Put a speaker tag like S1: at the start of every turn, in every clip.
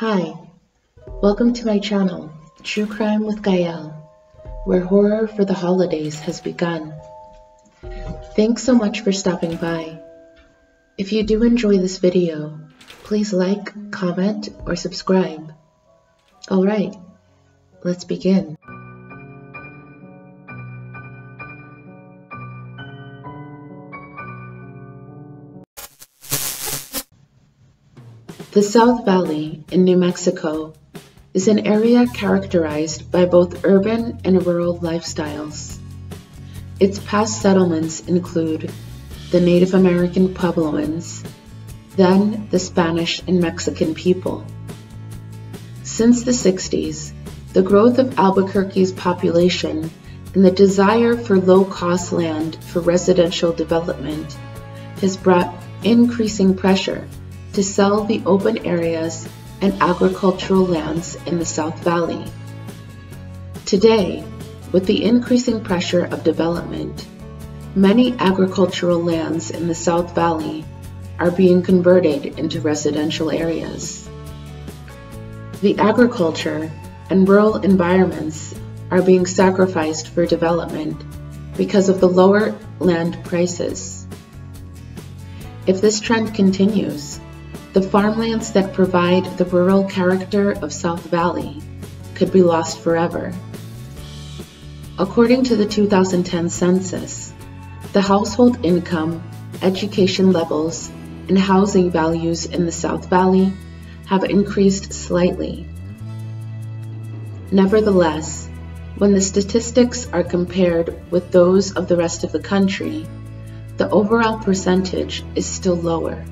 S1: Hi, welcome to my channel, True Crime with Gael, where horror for the holidays has begun. Thanks so much for stopping by. If you do enjoy this video, please like, comment, or subscribe. Alright, let's begin. The South Valley in New Mexico is an area characterized by both urban and rural lifestyles. Its past settlements include the Native American Puebloans, then the Spanish and Mexican people. Since the 60s, the growth of Albuquerque's population and the desire for low-cost land for residential development has brought increasing pressure to sell the open areas and agricultural lands in the South Valley. Today, with the increasing pressure of development, many agricultural lands in the South Valley are being converted into residential areas. The agriculture and rural environments are being sacrificed for development because of the lower land prices. If this trend continues, the farmlands that provide the rural character of South Valley could be lost forever. According to the 2010 census, the household income, education levels, and housing values in the South Valley have increased slightly. Nevertheless, when the statistics are compared with those of the rest of the country, the overall percentage is still lower.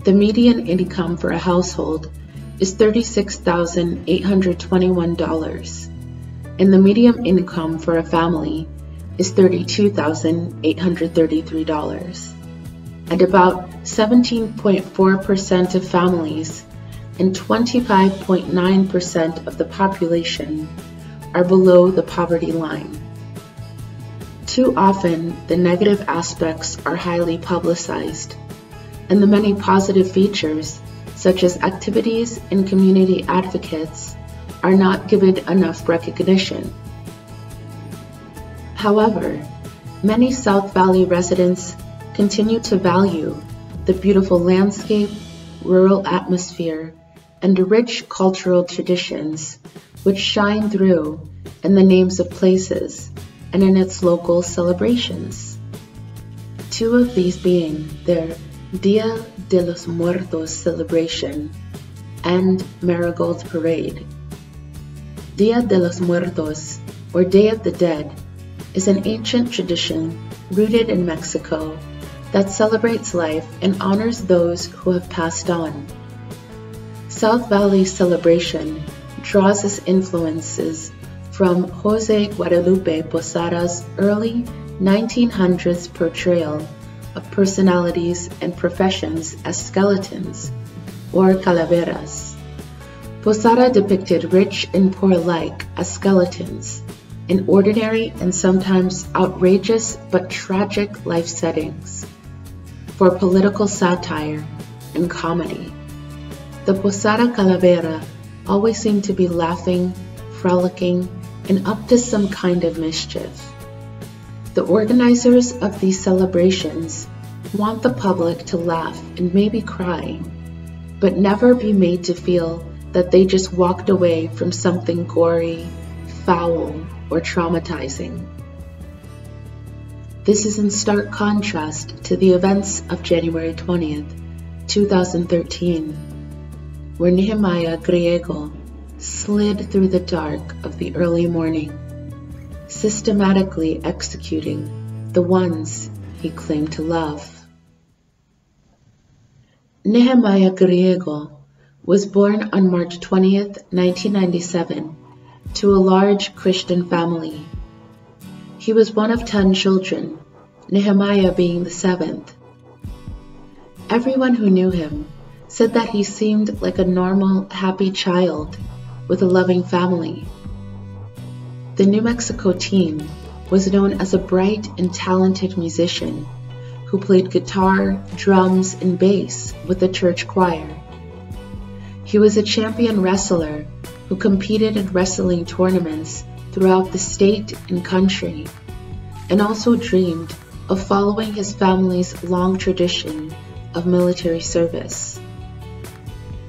S1: The median income for a household is $36,821, and the median income for a family is $32,833. And about 17.4% of families and 25.9% of the population are below the poverty line. Too often, the negative aspects are highly publicized, and the many positive features, such as activities and community advocates, are not given enough recognition. However, many South Valley residents continue to value the beautiful landscape, rural atmosphere, and rich cultural traditions which shine through in the names of places and in its local celebrations. Two of these being their Dia de los Muertos celebration and Marigold Parade. Dia de los Muertos, or Day of the Dead, is an ancient tradition rooted in Mexico that celebrates life and honors those who have passed on. South Valley's celebration draws its influences from Jose Guadalupe Posada's early 1900s portrayal of personalities and professions as skeletons, or calaveras. Posada depicted rich and poor alike as skeletons in ordinary and sometimes outrageous but tragic life settings. For political satire and comedy, the Posada calavera always seemed to be laughing, frolicking, and up to some kind of mischief. The organizers of these celebrations want the public to laugh and maybe cry, but never be made to feel that they just walked away from something gory, foul, or traumatizing. This is in stark contrast to the events of January 20th, 2013, where Nehemiah Griego slid through the dark of the early morning, systematically executing the ones he claimed to love. Nehemiah Griego was born on March 20th, 1997, to a large Christian family. He was one of 10 children, Nehemiah being the 7th. Everyone who knew him said that he seemed like a normal, happy child with a loving family. The New Mexico teen was known as a bright and talented musician who played guitar, drums, and bass with the church choir. He was a champion wrestler who competed in wrestling tournaments throughout the state and country, and also dreamed of following his family's long tradition of military service.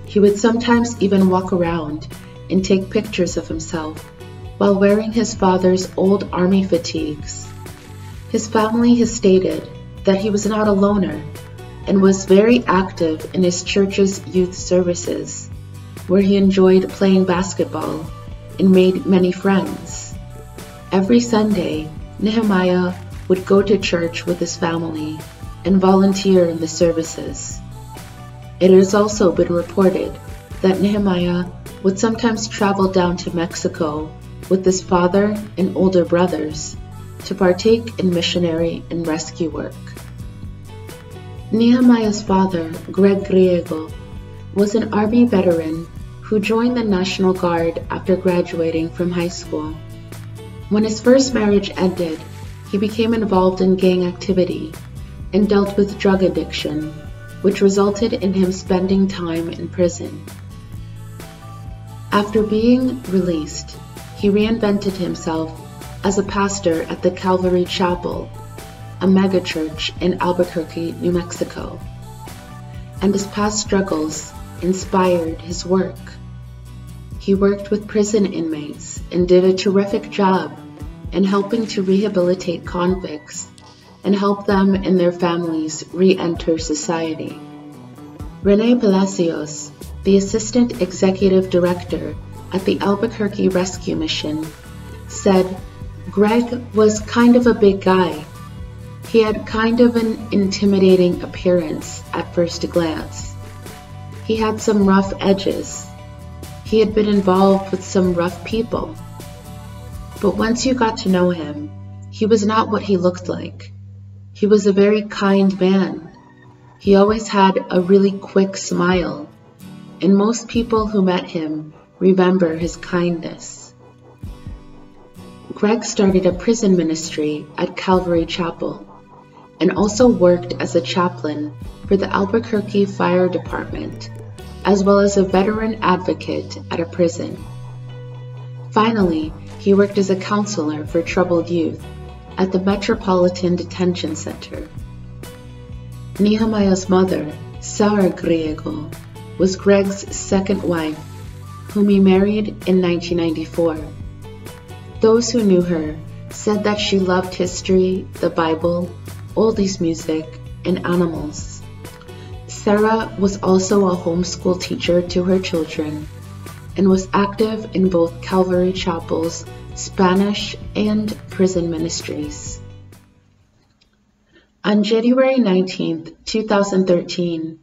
S1: He would sometimes even walk around and take pictures of himself while wearing his father's old army fatigues. His family has stated that he was not a loner and was very active in his church's youth services, where he enjoyed playing basketball and made many friends. Every Sunday, Nehemiah would go to church with his family and volunteer in the services. It has also been reported that Nehemiah would sometimes travel down to Mexico with his father and older brothers to partake in missionary and rescue work. Nehemiah's father, Greg Griego, was an army veteran who joined the National Guard after graduating from high school. When his first marriage ended, he became involved in gang activity and dealt with drug addiction, which resulted in him spending time in prison. After being released, he reinvented himself as a pastor at the Calvary Chapel, a megachurch in Albuquerque, New Mexico, and his past struggles inspired his work. He worked with prison inmates and did a terrific job in helping to rehabilitate convicts and help them and their families re-enter society. Rene Palacios, the Assistant Executive Director at the Albuquerque Rescue Mission, said, "Greg was kind of a big guy. He had kind of an intimidating appearance at first glance. He had some rough edges. He had been involved with some rough people. But once you got to know him, he was not what he looked like. He was a very kind man. He always had a really quick smile, and most people who met him remember his kindness." Greg started a prison ministry at Calvary Chapel and also worked as a chaplain for the Albuquerque Fire Department, as well as a veteran advocate at a prison. Finally, he worked as a counselor for troubled youth at the Metropolitan Detention Center. Nehemiah's mother, Sarah Griego, was Greg's second wife, whom he married in 1994. Those who knew her said that she loved history, the Bible, oldies music, and animals. Sarah was also a homeschool teacher to her children and was active in both Calvary Chapel's Spanish and prison ministries. On January 19, 2013,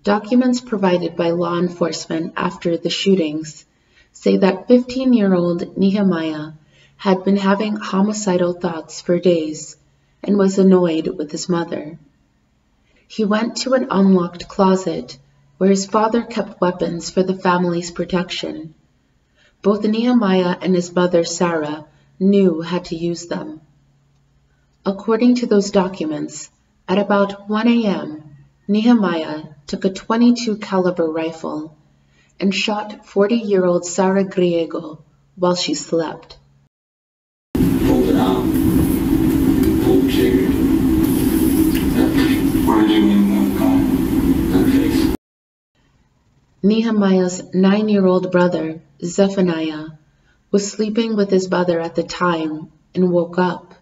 S1: documents provided by law enforcement after the shootings say that 15-year-old Nehemiah had been having homicidal thoughts for days and was annoyed with his mother. He went to an unlocked closet where his father kept weapons for the family's protection. Both Nehemiah and his mother Sarah knew how to use them. According to those documents, at about 1 a.m., Nehemiah took a .22 caliber rifle and shot 40-year-old Sarah Griego while she slept.
S2: Pulled it out. Pulled the trigger. Where did you mean that gun? That face.
S1: Nehemiah's 9-year-old brother, Zephaniah, was sleeping with his mother at the time and woke up.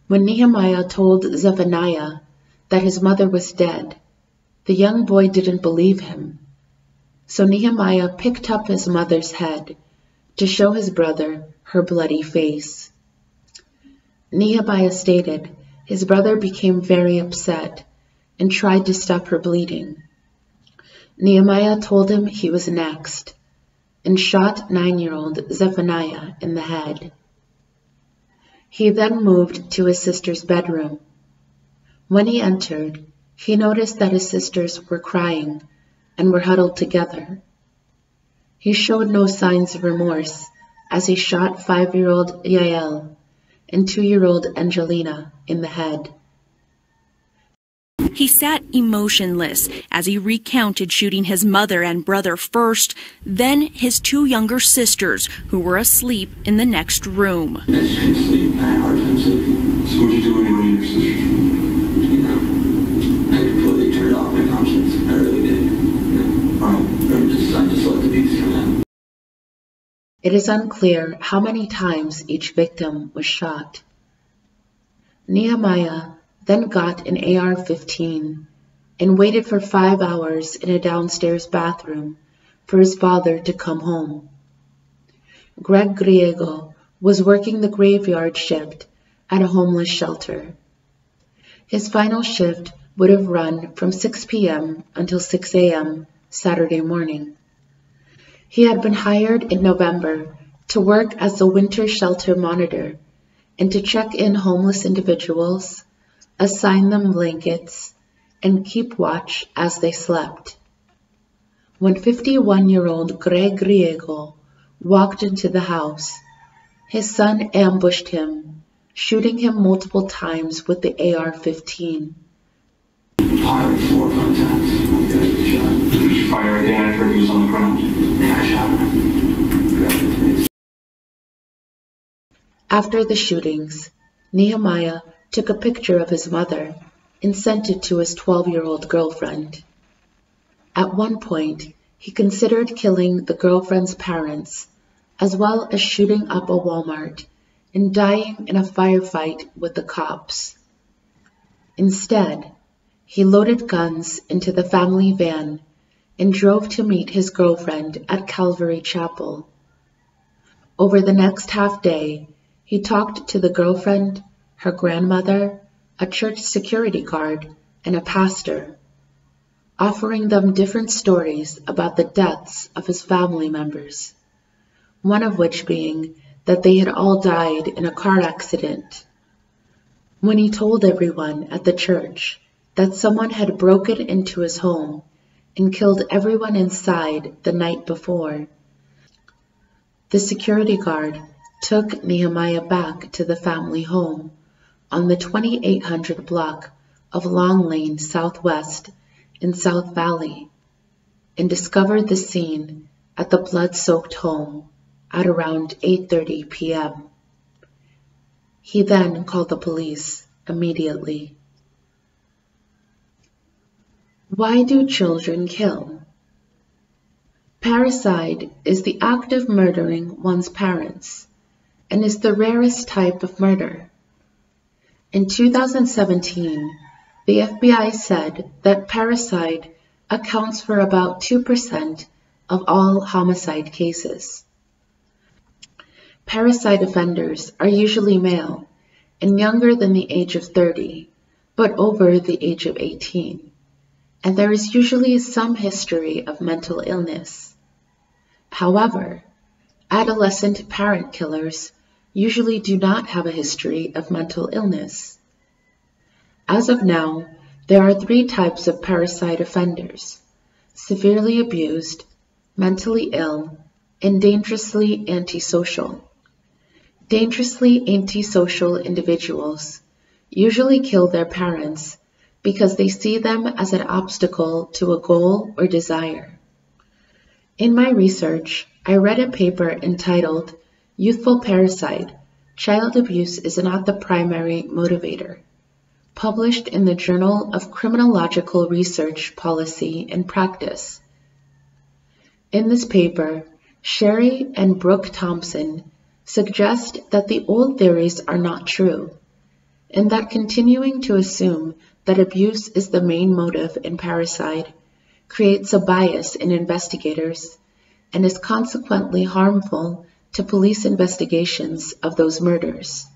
S1: When Nehemiah told Zephaniah that his mother was dead, the young boy didn't believe him. So Nehemiah picked up his mother's head to show his brother her bloody face. Nehemiah stated his brother became very upset and tried to stop her bleeding. Nehemiah told him he was next and shot 9-year-old Zephaniah in the head. He then moved to his sister's bedroom. When he entered, he noticed that his sisters were crying and were huddled together. He showed no signs of remorse as he shot 5-year-old Yael and 2-year-old Angelina in the head.
S3: He sat emotionless as he recounted shooting his mother and brother first, then his 2 younger sisters who were asleep in the next room.
S2: I just couldn't sleep. I had a hard time sleeping.
S4: So what'd you do when you were in your sisters?
S2: You know, I completely turned off my conscience. I really did. You know, I just let the beast come out.
S1: It is unclear how many times each victim was shot. Nehemiah then got an AR-15 and waited for 5 hours in a downstairs bathroom for his father to come home. Greg Griego was working the graveyard shift at a homeless shelter. His final shift would have run from 6 p.m. until 6 a.m. Saturday morning. He had been hired in November to work as the winter shelter monitor and to check in homeless individuals, assign them blankets, and keep watch as they slept. When 51-year-old Greg Griego walked into the house, his son ambushed him, shooting him multiple times with the AR-15.
S2: Fired 4 or 5 times. I got a good shot.
S4: Did you fire again after he was on the ground?
S2: Yeah, I shot him. Grabbed his face.
S1: After the shootings, Nehemiah took a picture of his mother and sent it to his 12-year-old girlfriend. At one point, he considered killing the girlfriend's parents, as well as shooting up a Walmart and dying in a firefight with the cops. Instead, he loaded guns into the family van and drove to meet his girlfriend at Calvary Chapel. Over the next half day, he talked to the girlfriend, her grandmother, a church security guard, and a pastor, offering them different stories about the deaths of his family members, one of which being that they had all died in a car accident. When he told everyone at the church that someone had broken into his home and killed everyone inside the night before, the security guard took Nehemiah back to the family home on the 2800 block of Long Lane Southwest in South Valley and discovered the scene at the blood-soaked home at around 8:30 p.m. He then called the police immediately. Why do children kill? Parricide is the act of murdering one's parents and is the rarest type of murder. In 2017, the FBI said that parricide accounts for about 2% of all homicide cases. Parricide offenders are usually male and younger than the age of 30, but over the age of 18, and there is usually some history of mental illness. However, adolescent parent killers usually do not have a history of mental illness. As of now, there are 3 types of parricide offenders: severely abused, mentally ill, and dangerously antisocial. Dangerously antisocial individuals usually kill their parents because they see them as an obstacle to a goal or desire. In my research, I read a paper entitled "Youthful Parricide: Child Abuse is Not the Primary Motivator," published in the Journal of Criminological Research, Policy, and Practice. In this paper, Sherry and Brooke Thompson suggest that the old theories are not true, and that continuing to assume that abuse is the main motive in parricide creates a bias in investigators and is consequently harmful to police investigations of those murders.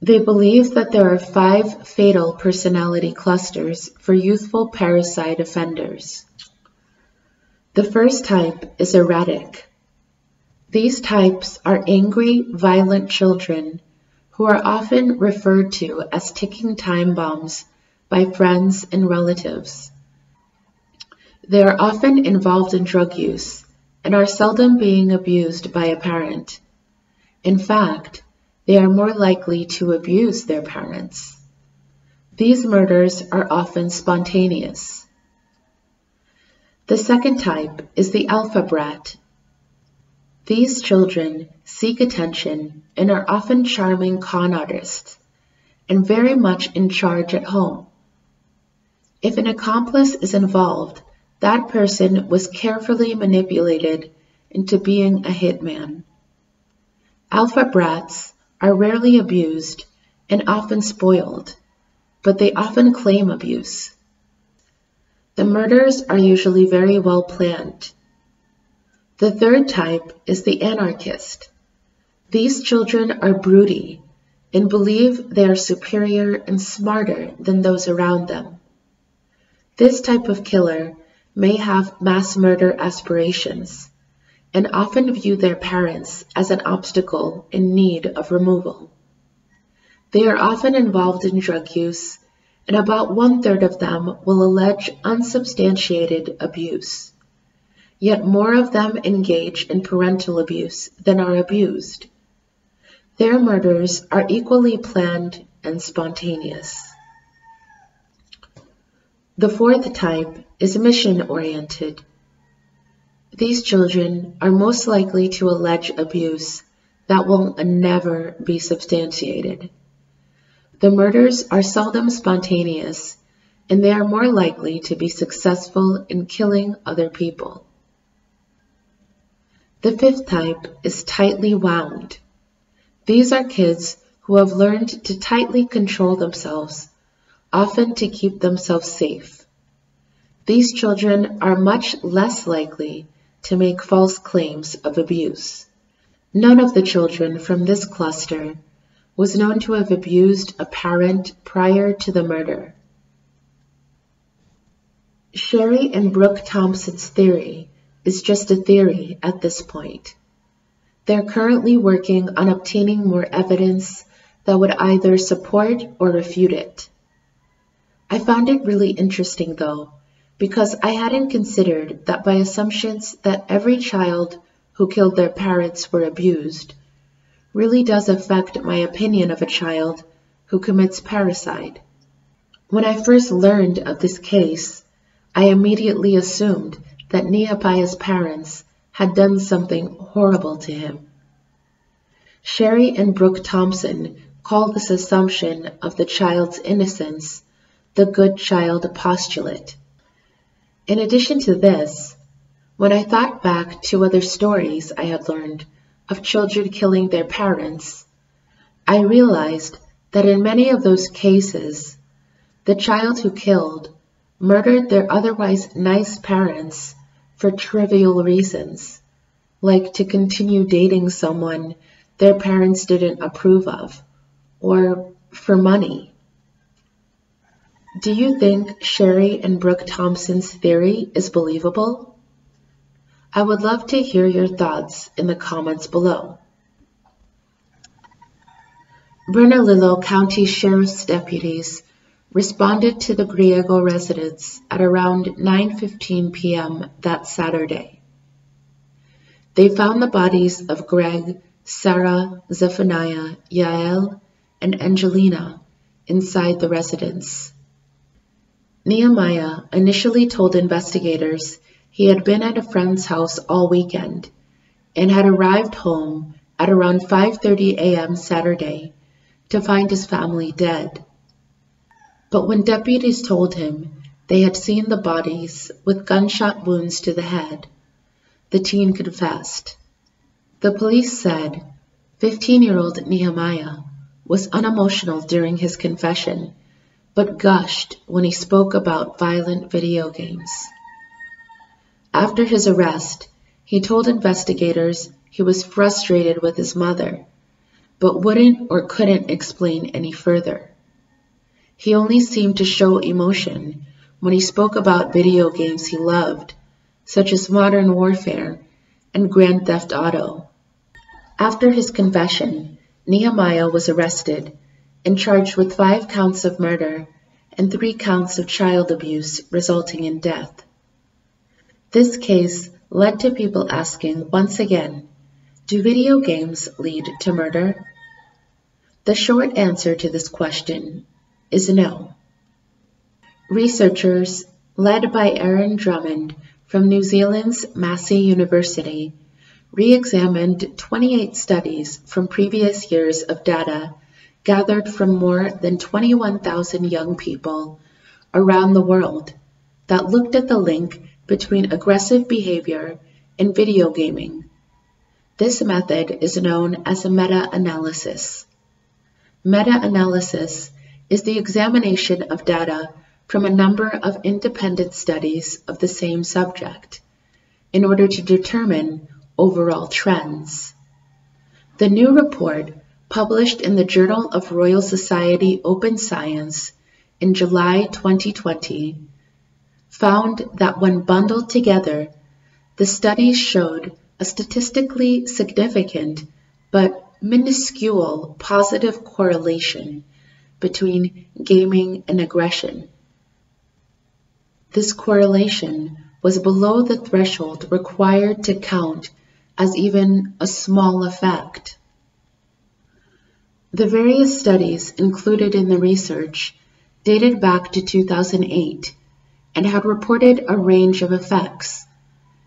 S1: They believe that there are 5 fatal personality clusters for youthful parricide offenders. The first type is erratic. These types are angry, violent children who are often referred to as ticking time bombs by friends and relatives. They are often involved in drug use and are seldom being abused by a parent. In fact, they are more likely to abuse their parents. These murders are often spontaneous. The second type is the alpha brat. These children seek attention and are often charming con artists and very much in charge at home. If an accomplice is involved, that person was carefully manipulated into being a hitman. Alpha brats are rarely abused and often spoiled, but they often claim abuse. The murders are usually very well planned. The third type is the anarchist. These children are broody and believe they are superior and smarter than those around them. This type of killer may have mass murder aspirations and often view their parents as an obstacle in need of removal. They are often involved in drug use, and about 1/3 of them will allege unsubstantiated abuse. Yet more of them engage in parental abuse than are abused. Their murders are equally planned and spontaneous. The fourth type is mission-oriented. These children are most likely to allege abuse that will never be substantiated. The murders are seldom spontaneous, and they are more likely to be successful in killing other people. The fifth type is tightly wound. These are kids who have learned to tightly control themselves, often to keep themselves safe. These children are much less likely to make false claims of abuse. None of the children from this cluster was known to have abused a parent prior to the murder. Sherry and Brooke Thompson's theory is just a theory at this point. They're currently working on obtaining more evidence that would either support or refute it. I found it really interesting though, because I hadn't considered that by assumptions that every child who killed their parents were abused really does affect my opinion of a child who commits parricide. When I first learned of this case, I immediately assumed that Nehemiah's parents had done something horrible to him. Sherry and Brooke Thompson call this assumption of the child's innocence the good child postulate. In addition to this, when I thought back to other stories I had learned of children killing their parents, I realized that in many of those cases, the child who killed murdered their otherwise nice parents for trivial reasons, like to continue dating someone their parents didn't approve of, or for money. Do you think Sherry and Brooke Thompson's theory is believable? I would love to hear your thoughts in the comments below. Bernalillo County Sheriff's deputies responded to the Griego residence at around 9:15 p.m. that Saturday. They found the bodies of Greg, Sarah, Zephaniah, Yael, and Angelina inside the residence. Nehemiah initially told investigators he had been at a friend's house all weekend and had arrived home at around 5:30 a.m. Saturday to find his family dead. But when deputies told him they had seen the bodies with gunshot wounds to the head, the teen confessed. The police said 15-year-old Nehemiah was unemotional during his confession, but gushed when he spoke about violent video games. After his arrest, he told investigators he was frustrated with his mother, but wouldn't or couldn't explain any further. He only seemed to show emotion when he spoke about video games he loved, such as Modern Warfare and Grand Theft Auto. After his confession, Nehemiah was arrested and charged with 5 counts of murder and 3 counts of child abuse resulting in death. This case led to people asking once again, do video games lead to murder? The short answer to this question is no. Researchers, led by Aaron Drummond from New Zealand's Massey University, re-examined 28 studies from previous years of data gathered from more than 21,000 young people around the world that looked at the link between aggressive behavior and video gaming. This method is known as a meta-analysis. Meta-analysis is the examination of data from a number of independent studies of the same subject in order to determine overall trends. The new report, published in the Journal of Royal Society Open Science in July 2020, found that when bundled together, the studies showed a statistically significant but minuscule positive correlation between gaming and aggression. This correlation was below the threshold required to count as even a small effect. The various studies included in the research dated back to 2008 and had reported a range of effects,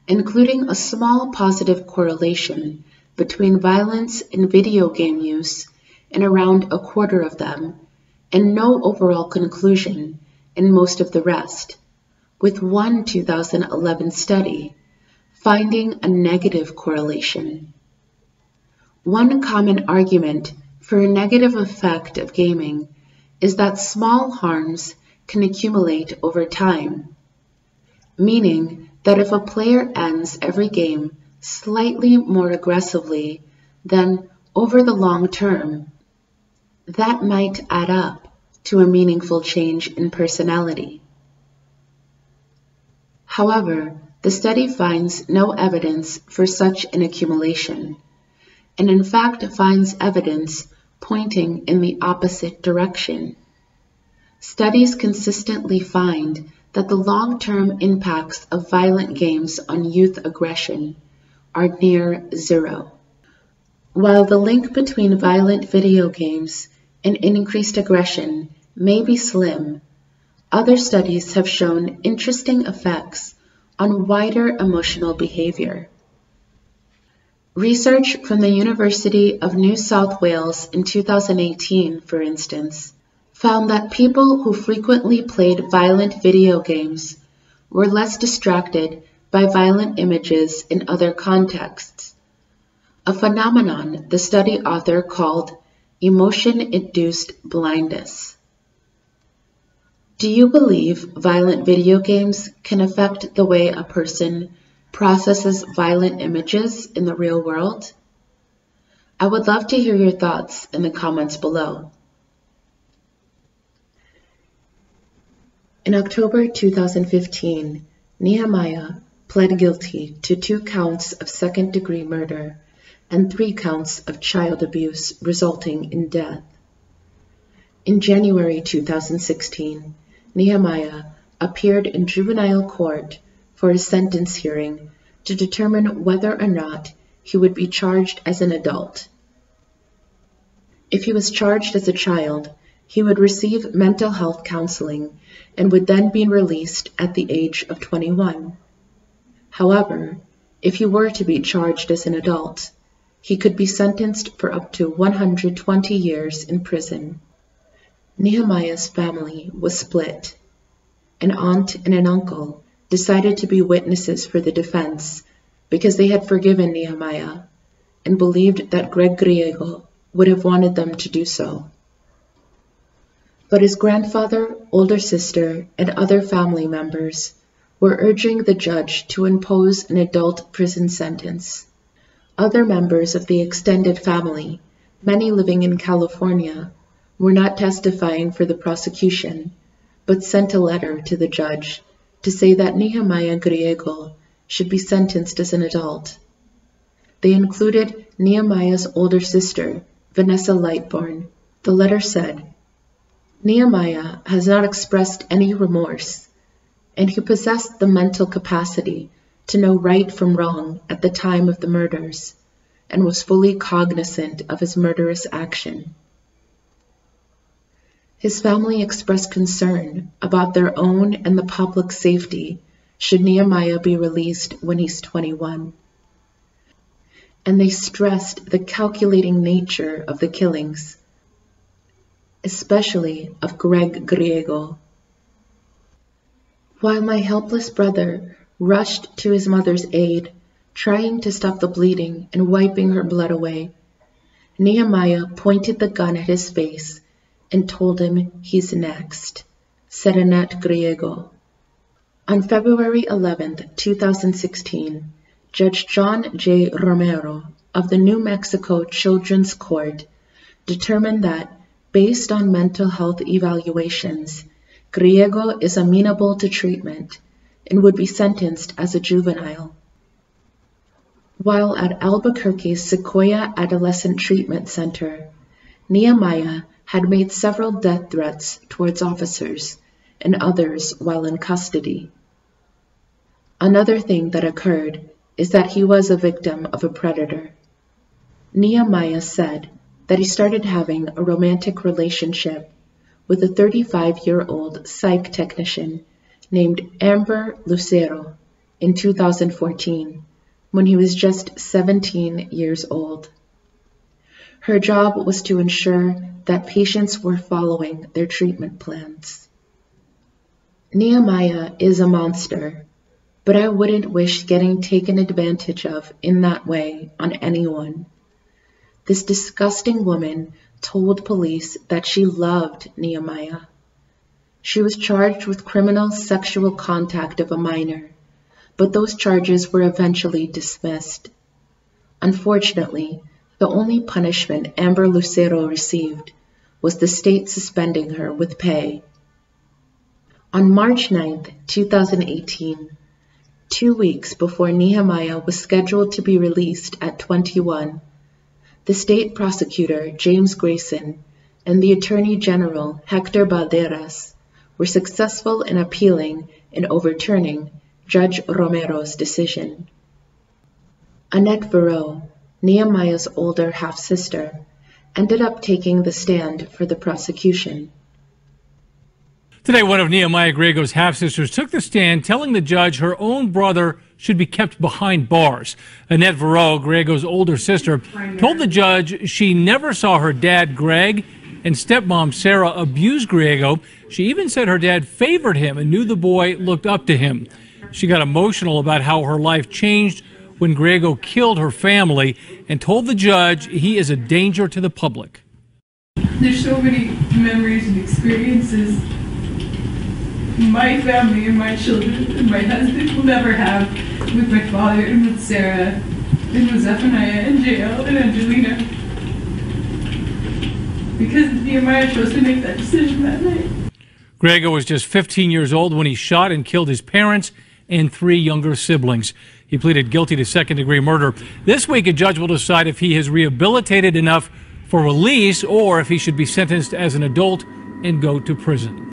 S1: including a small positive correlation between violence and video game use in around a quarter of them, and no overall conclusion in most of the rest, with one 2011 study finding a negative correlation. One common argument for a negative effect of gaming is that small harms can accumulate over time, meaning that if a player ends every game slightly more aggressively, then over the long term, that might add up to a meaningful change in personality. However, the study finds no evidence for such an accumulation, and in fact finds evidence pointing in the opposite direction. Studies consistently find that the long-term impacts of violent games on youth aggression are near zero. While the link between violent video games and increased aggression may be slim, other studies have shown interesting effects on wider emotional behavior. Research from the University of New South Wales in 2018, for instance, found that people who frequently played violent video games were less distracted by violent images in other contexts, a phenomenon the study author called emotion-induced blindness. Do you believe violent video games can affect the way a person processes violent images in the real world? I would love to hear your thoughts in the comments below. In October 2015, Nehemiah pled guilty to 2 counts of second-degree murder and 3 counts of child abuse resulting in death. In January 2016, Nehemiah appeared in juvenile court for a sentence hearing to determine whether or not he would be charged as an adult. If he was charged as a child, he would receive mental health counseling and would then be released at the age of 21. However, if he were to be charged as an adult, he could be sentenced for up to 120 years in prison. Nehemiah's family was split. An aunt and an uncle decided to be witnesses for the defense because they had forgiven Nehemiah and believed that Greg Griego would have wanted them to do so. But his grandfather, older sister, and other family members were urging the judge to impose an adult prison sentence. Other members of the extended family, many living in California, were not testifying for the prosecution, but sent a letter to the judge to say that Nehemiah Griego should be sentenced as an adult. They included Nehemiah's older sister, Vanessa Lightborn. The letter said, "Nehemiah has not expressed any remorse, and he possessed the mental capacity to know right from wrong at the time of the murders, and was fully cognizant of his murderous action. His family expressed concern about their own and the public's safety should Nehemiah be released when he's 21. And they stressed the calculating nature of the killings, especially of Greg Griego. While my helpless brother rushed to his mother's aid, trying to stop the bleeding and wiping her blood away, Nehemiah pointed the gun at his face and told him he's next, said Annette Griego. On February 11, 2016, Judge John J. Romero of the New Mexico Children's Court determined that, based on mental health evaluations, Griego is amenable to treatment and would be sentenced as a juvenile. While at Albuquerque's Sequoia Adolescent Treatment Center, Nehemiah had made several death threats towards officers and others while in custody. Another thing that occurred is that he was a victim of a predator. Nehemiah said that he started having a romantic relationship with a 35-year-old psych technician named Amber Lucero in 2014, when he was just 17 years old. Her job was to ensure that patients were following their treatment plans. Nehemiah is a monster, but I wouldn't wish getting taken advantage of in that way on anyone. This disgusting woman told police that she loved Nehemiah. She was charged with criminal sexual contact of a minor, but those charges were eventually dismissed. Unfortunately, the only punishment Amber Lucero received was the state suspending her with pay. On March 9, 2018, 2 weeks before Nehemiah was scheduled to be released at 21, the state prosecutor, James Grayson, and the Attorney General, Hector Balderas, were successful in appealing and overturning Judge Romero's decision. Annette Verreau, Nehemiah's older half-sister, ended up taking the stand for the prosecution.
S5: Today, one of Nehemiah Griego's half-sisters took the stand, telling the judge her own brother should be kept behind bars. Annette Verreau, Griego's older sister, told the judge she never saw her dad, Greg, and stepmom, Sarah, abuse Griego. She even said her dad favored him and knew the boy looked up to him. She got emotional about how her life changed when Griego killed her family and told the judge he is a danger to the public.
S6: There's so many memories and experiences my family and my children and my husband will never have with my father and with Sarah and with Zephaniah and Jael and Angelina, because Nehemiah chose to make that decision that night.
S5: Griego was just 15 years old when he shot and killed his parents and 3 younger siblings. He pleaded guilty to second-degree murder. This week, a judge will decide if he is rehabilitated enough for release or if he should be sentenced as an adult and go to prison.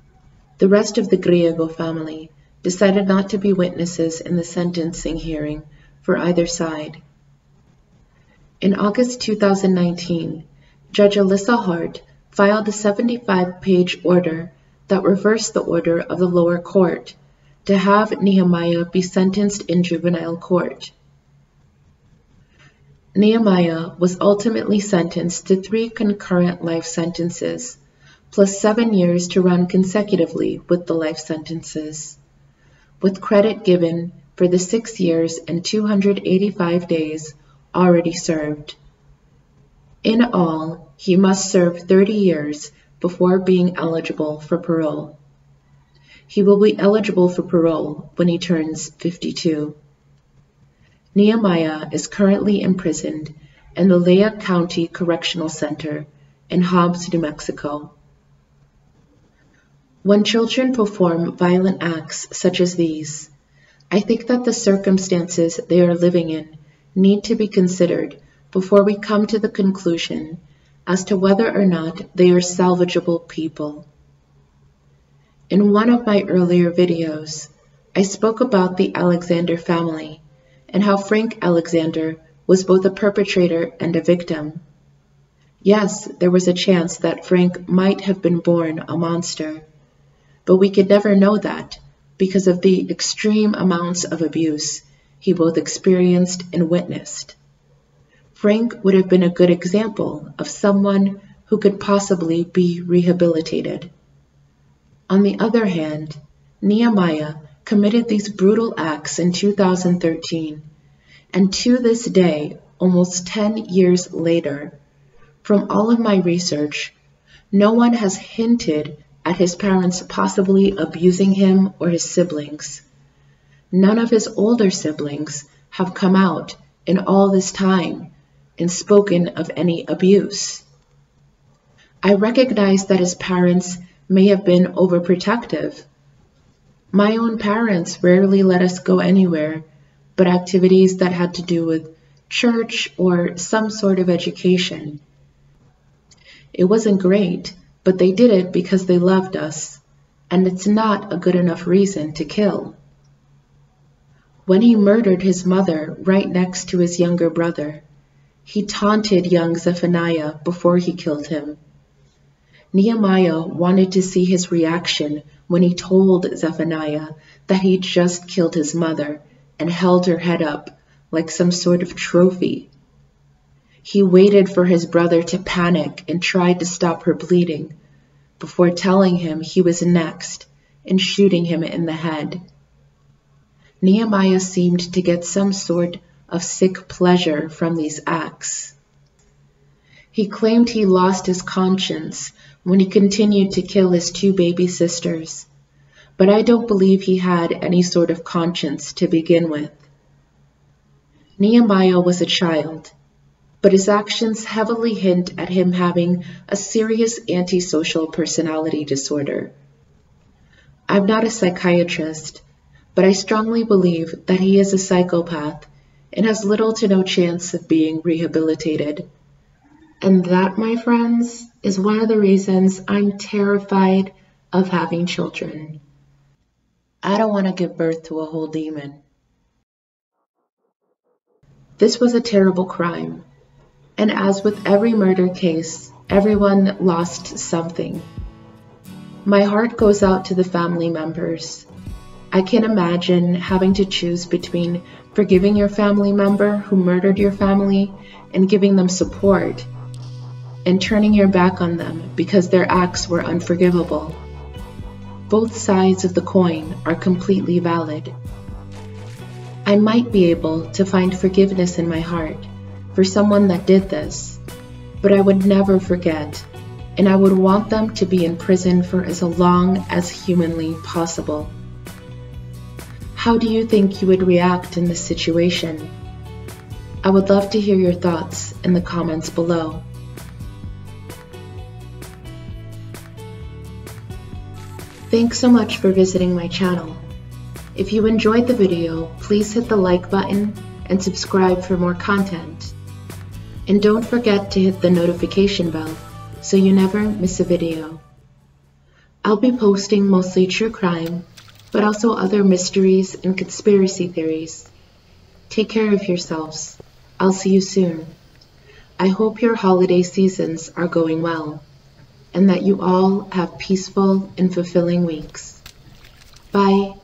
S1: The rest of the Griego family decided not to be witnesses in the sentencing hearing for either side. In August 2019, Judge Alyssa Hart filed a 75-page order that reversed the order of the lower court to have Nehemiah be sentenced in juvenile court. Nehemiah was ultimately sentenced to 3 concurrent life sentences, plus 7 years to run consecutively with the life sentences, with credit given for the 6 years and 285 days already served. In all, he must serve 30 years before being eligible for parole. He will be eligible for parole when he turns 52. Nehemiah is currently imprisoned in the Lea County Correctional Center in Hobbs, New Mexico. When children perform violent acts such as these, I think that the circumstances they are living in need to be considered before we come to the conclusion as to whether or not they are salvageable people. In one of my earlier videos, I spoke about the Alexander family and how Frank Alexander was both a perpetrator and a victim. Yes, there was a chance that Frank might have been born a monster, but we could never know that because of the extreme amounts of abuse he both experienced and witnessed. Frank would have been a good example of someone who could possibly be rehabilitated. On the other hand, Nehemiah committed these brutal acts in 2013, and to this day, almost 10 years later, from all of my research, no one has hinted at his parents possibly abusing him or his siblings. None of his older siblings have come out in all this time and spoken of any abuse. I recognize that his parents may have been overprotective. My own parents rarely let us go anywhere but activities that had to do with church or some sort of education. It wasn't great, but they did it because they loved us, and it's not a good enough reason to kill. When he murdered his mother right next to his younger brother, he taunted young Zephaniah before he killed him. Nehemiah wanted to see his reaction when he told Zephaniah that he'd just killed his mother and held her head up like some sort of trophy. He waited for his brother to panic and tried to stop her bleeding before telling him he was next and shooting him in the head. Nehemiah seemed to get some sort of sick pleasure from these acts. He claimed he lost his conscience when he continued to kill his 2 baby sisters, but I don't believe he had any sort of conscience to begin with. Nehemiah was a child, but his actions heavily hint at him having a serious antisocial personality disorder. I'm not a psychiatrist, but I strongly believe that he is a psychopath and has little to no chance of being rehabilitated. And that, my friends, is one of the reasons I'm terrified of having children. I don't want to give birth to a whole demon. This was a terrible crime, and as with every murder case, everyone lost something. My heart goes out to the family members. I can imagine having to choose between forgiving your family member who murdered your family and giving them support, and turning your back on them because their acts were unforgivable. Both sides of the coin are completely valid. I might be able to find forgiveness in my heart for someone that did this, but I would never forget, and I would want them to be in prison for as long as humanly possible. How do you think you would react in this situation? I would love to hear your thoughts in the comments below. Thanks so much for visiting my channel. If you enjoyed the video, please hit the like button and subscribe for more content. And don't forget to hit the notification bell so you never miss a video. I'll be posting mostly true crime, but also other mysteries and conspiracy theories. Take care of yourselves. I'll see you soon. I hope your holiday seasons are going well, and that you all have peaceful and fulfilling weeks. Bye.